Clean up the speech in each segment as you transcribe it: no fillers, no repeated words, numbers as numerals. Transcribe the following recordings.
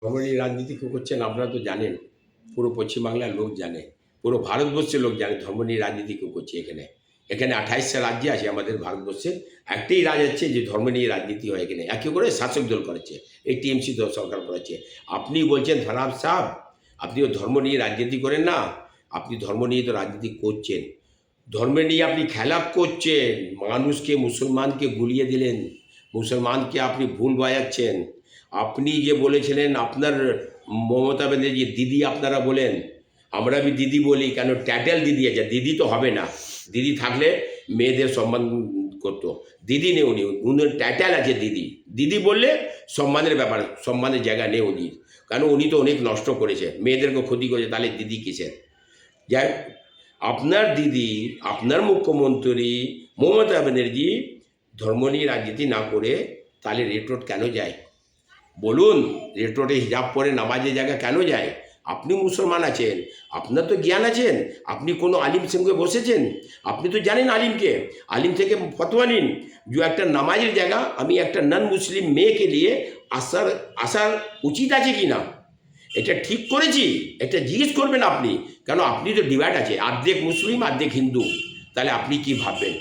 ধর্মীয় রাজনীতি কেউ করছেন আপনারা তো জানেন, পুরো পশ্চিমবাংলার লোক জানে, পুরো ভারতবর্ষের লোক জানে ধর্ম নিয়ে রাজনীতি কেউ করছে। এখানে এখানে 28টা রাজ্যে আছে আমাদের ভারতবর্ষে, একটাই রাজ হচ্ছে যে ধর্ম নিয়ে রাজনীতি হয়। এখানে একে করে শাসক দল করেছে, এই টিএমসি দল সরকার করেছে। আপনি বলছেন ফারাব সাহেব আপনিও ধর্ম নিয়ে রাজনীতি করেন না, আপনি ধর্ম নিয়ে তো রাজনীতি করছেন, ধর্ম নিয়ে আপনি খেলা করছেন, মানুষকে মুসলমানকে গুলিয়ে দিলেন, মুসলমানকে আপনি ভুল বাজাচ্ছেন। আপনি যে বলেছিলেন আপনার মমতা ব্যানার্জি দিদি আপনারা বলেন, আমরা আমি দিদি বলি কেন, ট্যাটেল দিদি আছে, দিদি তো হবে না, দিদি থাকলে মেয়েদের সম্মান করতো, দিদি নেই উনি, উনি ট্যাটেল আছে দিদি, দিদি বললে সম্মানের ব্যাপার, সম্মানের জায়গা নেই উনি, কারণ উনি তো অনেক নষ্ট করেছে, মেয়েদেরকে ক্ষতি করেছে, তাহলে দিদি কিসের। যাই হোক, আপনার দিদি, আপনার মুখ্যমন্ত্রী মমতা ব্যানার্জি ধর্ম নিয়ে রাজনীতি না করে তাহলে রেড রোড কেন যায় বলুন? রেড রোডে হিজাব পরে নামাজের জায়গা কেন যায়? আপনি মুসলমান আছেন, আপনার তো জ্ঞান আছেন, আপনি কোনো আলিম সঙ্গে বসেছেন, আপনি তো জানেন আলিমকে, আলিম থেকে ফতোয়া নিন যে একটা নামাজের জায়গা আমি একটা নন মুসলিম মেয়েকে নিয়ে আসার উচিত আছে কি না, এটা ঠিক করেছি, এটা জিজ্ঞেস করবেন আপনি, কেন আপনি তো ডিভাইড আছে, অর্ধেক মুসলিম অর্ধেক হিন্দু, তাহলে আপনি কি ভাববেন?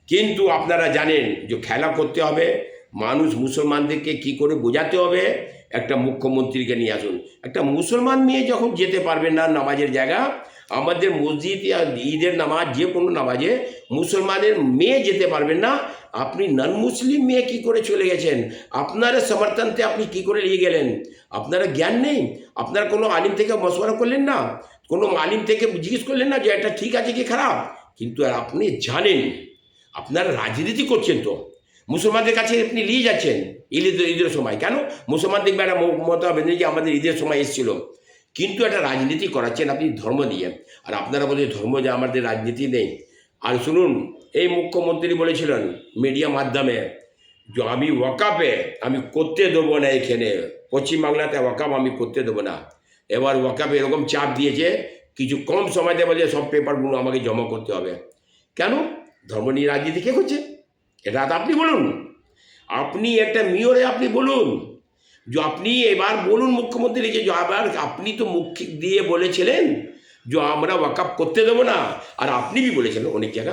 কিন্তু আপনারা জানেন যে খেলা করতে হবে, মানুষ মুসলমানদেরকে কি করে বোঝাতে হবে, একটা মুখ্যমন্ত্রীকে নিয়ে আসুন। একটা মুসলমান মেয়ে যখন যেতে পারবে না নামাজের জায়গা, আমাদের মসজিদ ঈদের নামাজ যে কোনো নামাজে মুসলমানের মেয়ে যেতে পারবেন না, আপনি নন মুসলিম মেয়ে কি করে চলে গেছেন, আপনার সমর্থনতে আপনি কি করে নিয়ে গেলেন? আপনারা জ্ঞান নেই, আপনারা কোনো আলিম থেকে মশওয়ারা করলেন না, কোনো আলিম থেকে জিজ্ঞেস করলেন না যে এটা ঠিক আছে কি খারাপ। কিন্তু আর আপনি জানেন আপনারা রাজনীতি করছেন, তো মুসলমানদের কাছে আপনি নিয়ে যাচ্ছেন ঈদের সময়, কেন মুসলমান দেখবে একটা মমতা ব্যানার্জি আমাদের ঈদের সময় এসেছিল, কিন্তু একটা রাজনীতি করাচ্ছেন আপনি ধর্ম দিয়ে, আর আপনারা বলছেন ধর্ম যে আমাদের রাজনীতি নেই। আর শুনুন, এই মুখ্যমন্ত্রী বলেছিলেন মিডিয়া মাধ্যমে যে আমি ওয়াকাপে আমি করতে দেবো না, এখানে পশ্চিমবাংলাতে ওয়াকাপ আমি করতে দেবো না। এবার ওয়াকাপে এরকম চাপ দিয়েছে, কিছু কম সময়তে বলে সব পেপারগুলো আমাকে জমা করতে হবে। কেন? ধর্ম নিয়ে রাজনীতি কে করছে? এটা তো আপনি বলুন, আপনি একটা মেয়রে আপনি বলুন যে আপনি এবার বলুন মুখ্যমন্ত্রীকে যে আবার আপনি তো মুখ দিয়ে বলেছিলেন যে আমরা ওয়াকাপ করতে দেবো না, আর আপনি বি বলেছিলেন অনেক জায়গা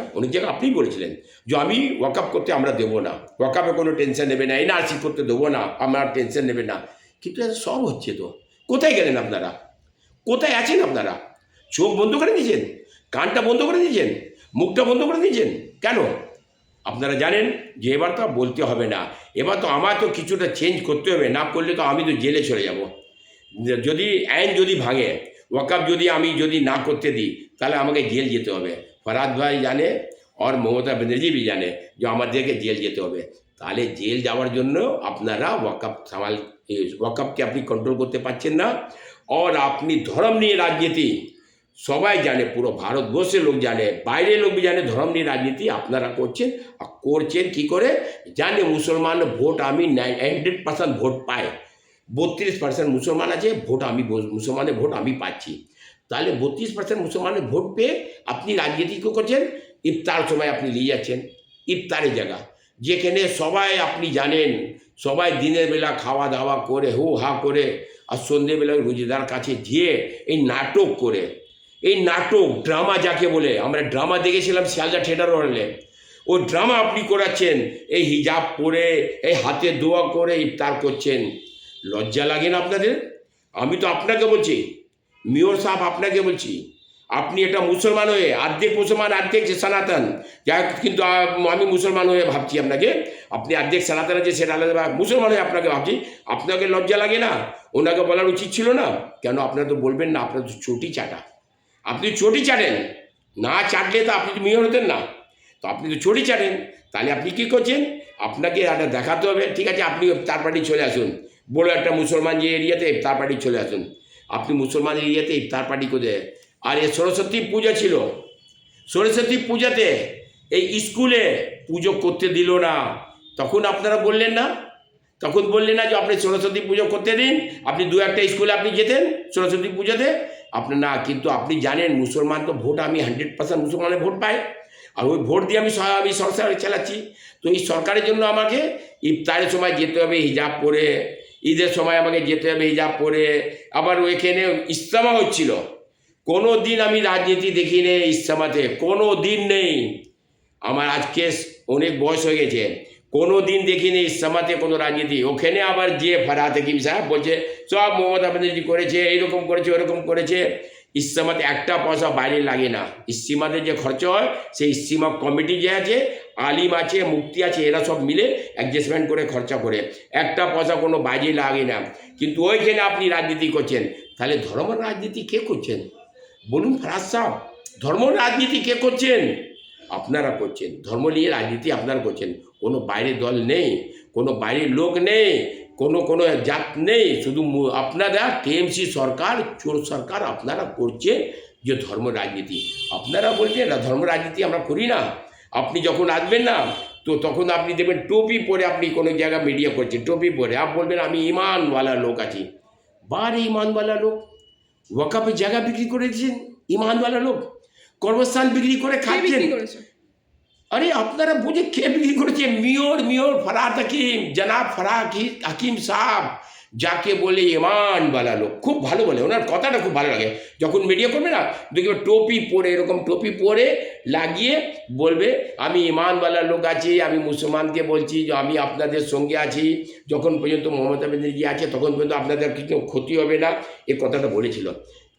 আপনি বলেছিলেন যে আমি ওয়াকাপ করতে আমরা দেবো না, ওয়াকাপে কোনো টেনশন নেবে না, এনআরসি করতে দেবো না, আমার টেনশন নেবে না। কিন্তু এটা সব হচ্ছে, তো কোথায় গেলেন আপনারা, কোথায় আছেন আপনারা? চোখ বন্ধ করে দিয়েছেন, কানটা বন্ধ করে দিয়েছেন, মুখটা বন্ধ করে দিয়েছেন, কেন? আপনারা জানেন যে এবার তো বলতে হবে না, এবার তো আমার তো কিছুটা চেঞ্জ করতে হবে, না করলে তো আমি তো জেলে চলে যাব। যদি আইন যদি ভাঙে, ওয়াকাপ যদি আমি যদি না করতে দিই, তাহলে আমাকে জেল যেতে হবে। ফরহাদ ভাই জানে, আর মমতা ব্যানার্জি भी জানে যে আমাদেরকে জেল যেতে হবে। তাহলে জেল যাওয়ার জন্য আপনারা ওয়াকাপকে আপনি কন্ট্রোল করতে পারছেন না, আর আপনি ধর্ম নিয়ে রাজনীতি, সবাই জানে, পুরো ভারতবর্ষের লোক জানে, বাইরের লোক জানে ধর্ম নিয়ে রাজনীতি আপনারা করছেন। আর করছেন কী করে জানে, মুসলমান ভোট আমি 100% ভোট পায়, 32% মুসলমান আছে, ভোট আমি মুসলমানের ভোট আমি পাচ্ছি, তাহলে 32% মুসলমানের ভোট পেয়ে আপনি রাজনীতি করছেন। ইফতার সময় আপনি নিয়ে যাচ্ছেন, ইফতারের জায়গা যেখানে সবাই আপনি জানেন, সবাই দিনের বেলা খাওয়া দাওয়া করে হু হা করে, আর সন্ধ্যেবেলায় রোজেদার কাছে গিয়ে এই নাটক করে, এই নাটক ড্রামা যাকে বলে, আমরা ড্রামা দেখেছিলাম শিয়ালদা থিয়েটার হলে, ওই ড্রামা আপনি করাচ্ছেন, এই হিজাব পরে এই হাতে দোয়া করে ইফতার করছেন, লজ্জা লাগে না আপনাদের? আমি তো আপনাকে বলছি, মেয়র সাহেব আপনাকে বলছি, আপনি একটা মুসলমান হয়ে, অর্ধেক মুসলমান অর্ধেক সনাতন, যাই কিন্তু আমি মুসলমান হয়ে ভাবছি আপনাকে, আপনি অর্ধেক সনাতন আছে সেটা আলাদা, মুসলমান হয়ে আপনাকে ভাবছি, আপনাকে লজ্জা লাগে না? ওনাকে বলার উচিত ছিল না? কেন আপনারা তো বলবেন না, আপনার তো চটি চাটা, আপনি চটি চাটেন, না চাটলে তো আপনি মেয়র হতেন না, তো আপনি তো চটি চাটেন, তাহলে আপনি কী করছেন? আপনাকে একটা দেখাতে হবে, ঠিক আছে আপনি তার পার্টি চলে আসুন, বড় একটা মুসলমান যে এরিয়াতে ইফতার পার্টি চলে আসুন, আপনি মুসলমান এরিয়াতে ইফতার পার্টি করে। আর এ সরস্বতী পূজা ছিল, সরস্বতী পূজাতে এই স্কুলে পুজো করতে দিল না, তখন আপনারা বললেন না, তখন বললেন না যে আপনি সরস্বতী পুজো করতে দিন, আপনি দু একটা স্কুলে আপনি যেতেন সরস্বতী পুজোতে, আপনি না, কিন্তু আপনি জানেন মুসলমান তো ভোট আমি 100% মুসলমানের ভোট পাই, আর ওই ভোট দিয়ে আমি সরকার চালাচ্ছি, তো এই সরকারের জন্য আমাকে ইফতারের সময় যেতে হবে হিজাব পরে, ঈদের সময় আমাকে যেতে হবে হিজাব পরে, আবার ওইখানে ইজতেমা হচ্ছিল। কোনো দিন আমি রাজনীতি দেখিনি ইজতেমাতে, কোনো দিন নেই। আমার আজকে অনেক বয়স হয়ে গেছে, কোনো দিন দেখিনি ইজতেমাতে কোনো রাজনীতি। ওখানে আবার যে ফারহাদ হাকিম সাহেব বলছে সব মমতা ব্যানার্জি করেছে, এইরকম করেছে ওরকম করেছে। ইজতেমাতে একটা পয়সা বাইরে লাগে না। ইজতেমাতে যে খরচ হয় সেই ইজতেমা কমিটি যে আছে, আলিম আছে, মুফতি আছে, এরা সব মিলে অ্যাডজাস্টমেন্ট করে খরচা করে, একটা পয়সা কোনো বাইরে লাগে না। কিন্তু ওইখানে আপনি রাজনীতি করছেন, তাহলে ধর্ম রাজনীতি কে করছেন বলুন ফারাজ সাহেব? ধর্ম রাজনীতি কে করছেন? আপনারা করছেন। ধর্ম নিয়ে রাজনীতি আপনারা করছেন। কোনো বাইরের দল নেই, কোনো বাইরের লোক নেই, কোনো জাত নেই, শুধু আপনারা টিএমসি সরকার, চোর সরকার আপনারা করছে যে ধর্ম রাজনীতি। আপনারা বলছেন না ধর্ম রাজনীতি আমরা করি না। আপনি যখন আসবেন না তো তখন আপনি দেখবেন টুপি পরে আপনি কোনো জায়গায় মিডিয়া করছেন, টুপি পরে আপনি বলবেন আমি ইমানওয়ালা লোক আছি। বারে ইমানওয়ালা লোক ওয়াকাফে জায়গা বিক্রি করে দিচ্ছেন, ইমানওয়ালা লোক কর্মস্থান বিক্রি করে খাচ্ছেন। আরে আপনারা বুঝে কে বিক্রি করেছে? মিয়র ফারহাদ হাকিম, জনাব ফারহাদ হাকিম সাহেব, যাকে বলে ইমানওয়ালা লোক। খুব ভালো বলে, ওনার কথাটা খুব ভালো লাগে। যখন মিডিয়া করবে না দেখবে টুপি পরে, এরকম টুপি পরে লাগিয়ে বলবে আমি ইমানওয়ালা লোক আছি, আমি মুসলমানকে বলছি যে আমি আপনাদের সঙ্গে আছি, যখন পর্যন্ত মমতা ব্যানার্জি আছে তখন পর্যন্ত আপনাদের কিছু ক্ষতি হবে না, এ কথাটা বলেছিল।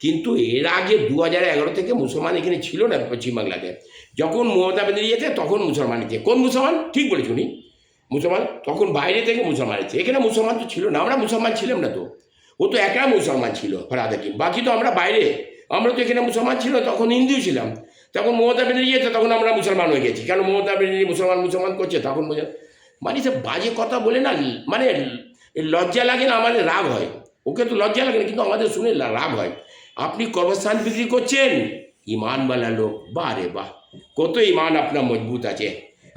কিন্তু এর আগে 2011 থেকে মুসলমান এখানে ছিল না পশ্চিমবাংলাতে। যখন মমতা ব্যানার্জি আছে তখন মুসলমান আছে। কোন মুসলমান? ঠিক বলেছি উনি, মুসলমান তখন বাইরে থেকে মুসলমান আছে, এখানে মুসলমান তো ছিল না। আমরা মুসলমান ছিলাম না তো, ও তো একা মুসলমান ছিল ফারহাদ হাকিম, বাকি তো আমরা বাইরে। আমরা তো এখানে মুসলমান ছিল, তখন হিন্দু ছিলাম। তখন মমতা ব্যানার্জি আছে তখন আমরা মুসলমান হয়ে গেছি। কেন মমতা ব্যানার্জি মুসলমান করছে তখন মানে সে বাজে কথা বলে না, মানে লজ্জা লাগে না, আমাদের রাগ হয়। ওকে তো লজ্জা লাগে না, কিন্তু আমাদের শুনে রাগ হয়। আপনি কর্মস্থান বিক্রি করছেন, ইমানওয়ালা লোক, বাহ রে বাহ, কত ইমান আপনার মজবুত আছে,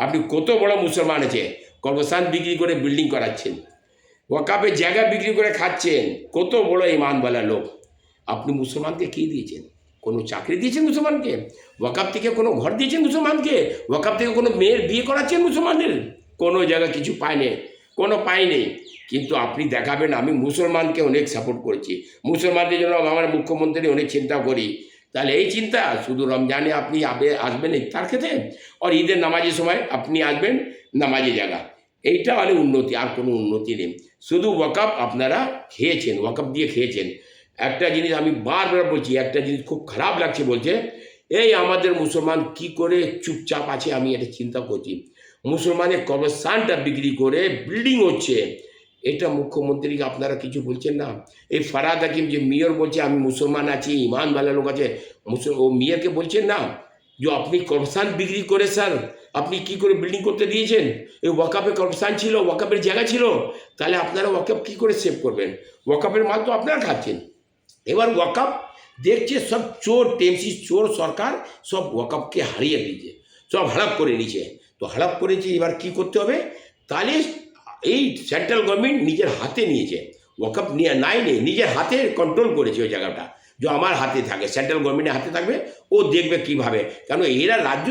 আপনি কত বড় মুসলমান আছে। কর্মস্থান বিক্রি করে বিল্ডিং করাচ্ছেন, ওয়াকাফে জায়গা বিক্রি করে খাচ্ছেন, কত বড় ইমানওয়ালা লোক। আপনি মুসলমানকে কী দিয়েছেন? কোনো চাকরি দিয়েছেন মুসলমানকে? ওয়াকাফ থেকে কোনো ঘর দিয়েছেন মুসলমানকে? ওয়াকাফ থেকে কোনো মেয়ের বিয়ে করাচ্ছেন মুসলমানদের? কোনো জায়গায় কিছু পায়নি, কোনো পায়নি। কিন্তু আপনি দেখাবেন আমি মুসলমানকে অনেক সাপোর্ট করেছি, মুসলমানদের জন্য আমার মুখ্যমন্ত্রী অনেক চিন্তা করি। তাহলে এই চিন্তা শুধু রমজানে আপনি আসবেন ইফতার খেতে, আর ঈদের নামাজের সময় আপনি আসবেন নামাজে জায়গা, এইটা হলে উন্নতি, আর কোনো উন্নতি নেই। শুধু ওয়াকাফ আপনারা খেয়েছেন, ওয়াকাফ দিয়ে খেয়েছেন। একটা জিনিস আমি বারবার বলছি, একটা জিনিস খুব খারাপ লাগছে, বলছে এই আমাদের মুসলমান কি করে চুপচাপ আছে, আমি এটা চিন্তা করছি। মুসলমানের কবরস্থানটা বিক্রি করে বিল্ডিং হচ্ছে, এটা মুখ্যমন্ত্রীকে আপনারা কিছু বলছেন না। এই ফারহাদ হাকিম যে মেয়র বলছে আমি মুসলমান আছি, ইমানওয়ালা লোক আছে, ও মেয়রকে বলছেন না যে আপনি কবরস্থান বিক্রি করে স্যার আপনি কি করে বিল্ডিং করতে দিয়েছেন? এই ওয়াকাফে কবরস্থান ছিল, ওয়াকাফের জায়গা ছিল, তাহলে আপনারা ওয়াকাফ কী করে সেভ করবেন? ওয়াকাফের মাল তো আপনারা খাচ্ছেন। এবার ওয়াকাফ দেখছে সব চোর, টিএমসি চোর সরকার সব ওয়াকাফকে হারিয়ে দিয়েছে, সব হাড়াপ করে নিয়েছে। তো হাড়াপ করেছে, এবার কি করতে হবে? তাহলে এই সেন্ট্রাল গভর্নমেন্ট নিজের হাতে নিয়েছে, ওয়াকাফ নিয়ে নেই, নিজের হাতে কন্ট্রোল করেছে ওই জায়গাটা, যে আমার হাতে থাকে, সেন্ট্রাল গভর্নমেন্টের হাতে থাকবে, ও দেখবে কীভাবে। কেন এরা রাজ্য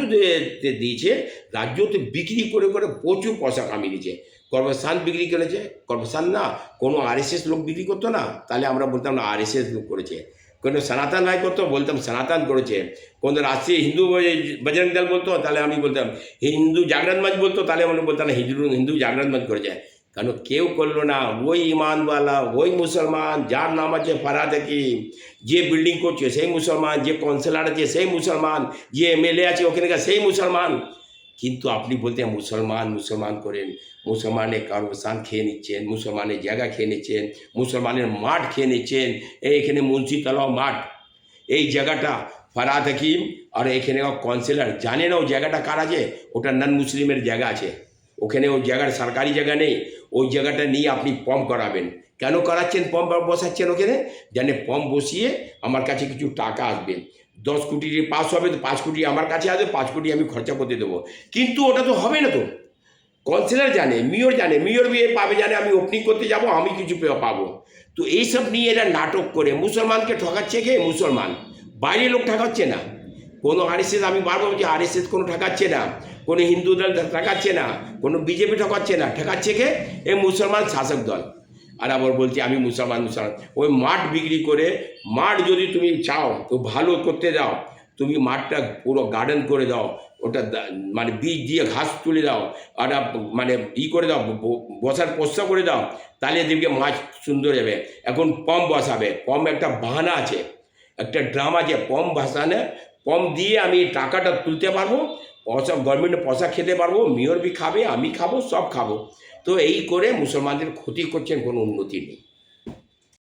দিয়েছে, রাজ্যতে বিক্রি করে করে প্রচুর পয়সা কামিয়ে নিয়েছে। কর্মস্থান বিক্রি করেছে, কর্মস্থান না কোনো আরএসএস লোক বিক্রি করতো না, তাহলে আমরা বলতাম না আরএসএস লোক করেছে। কোনো সনাতন ভাই করতো, বলতাম সনাতন করেছে। কোনো রাষ্ট্রীয় হিন্দু বজরং দল বলতো, তাহলে আমি বলতাম হিন্দু জাগরণ মঞ্চ বলতো, তাহলে আমরা বলতাম না হিন্দু জাগরণ মঞ্চ করেছে। কেন কেউ করলো না, ওই ইমানওয়ালা, ওই মুসলমান যার নাম আছে ফারহাদ হাকিম, যে বিল্ডিং করছে সেই মুসলমান, যে কাউন্সিলর আছে সেই মুসলমান, যে এমএলএ আছে ওখানকার সেই মুসলমান। কিন্তু আপনি বলতে মুসলমান করেন, মুসলমানের কবরস্থান খেয়ে নিচ্ছেন, মুসলমানের জায়গা খেয়ে নিচ্ছেন, মুসলমানের মাঠ খেয়ে নিচ্ছেন। এইখানে মুন্সিতলা মাঠ, এই জায়গাটা ফারহাদ হাকিম আর এখানে কাউন্সিলর জানে না ও জায়গাটা কার আছে, ওটা নন মুসলিমের জায়গা আছে, ওখানে ওই জায়গার সরকারি জায়গা নেই। ওই জায়গাটা নিয়ে আপনি পাম্প করাবেন, কেন করাচ্ছেন? পাম্প বসাচ্ছেন ওখানে, জানে পাম্প বসিয়ে আমার কাছে কিছু টাকা আসবে, 10 কোটি পাস হবে তো 5 কোটি আমার কাছে আসবে, 5 কোটি আমি খরচা করতে দেবো। কিন্তু ওটা তো হবে না। তো কাউন্সিলর জানে, মেয়র বিয়ে পাবে, জানে আমি ওপেনিং করতে যাব, আমি কিছু পাবো। তো এইসব নিয়ে এরা নাটক করে মুসলমানকে ঠকাচ্ছে, কে মুসলমান, বাইরে লোক ঠকাচ্ছে না। কোনো আরএসএস, আমি বারবার বলছি আরএসএস কোনো ঠকাচ্ছে না, কোনো হিন্দু দল ঠকাচ্ছে না, কোনো বিজেপি ঠকাচ্ছে না, ঠকাচ্ছে কে? এই মুসলমান শাসক দল। আর আবার বলছি আমি মুসলমান মুসলমান। ওই মাঠ বিক্রি করে, মাঠ যদি তুমি চাও তো ভালো করতে যাও, তুমি মাঠটা পুরো গার্ডেন করে দাও, ওটা মানে বীজ দিয়ে ঘাস তুলে দাও, আর মানে করে দাও, বসার প্রস্তাব করে দাও, তাহলে দেখবে মাছ সুন্দর যাবে। এখন পাম্প বসাবে, পাম্প একটা বাহানা আছে, একটা ড্রাম আছে, পাম্প বসানে, পাম্প দিয়ে আমি টাকাটা তুলতে পারবো, পয়সা গভর্নমেন্টে পয়সা খেতে পারবো, মেয়র বি খাবে, আমি খাবো, সব খাবো। তো এই করে মুসলমানদের ক্ষতি করছেন, কোনো উন্নতি নেই।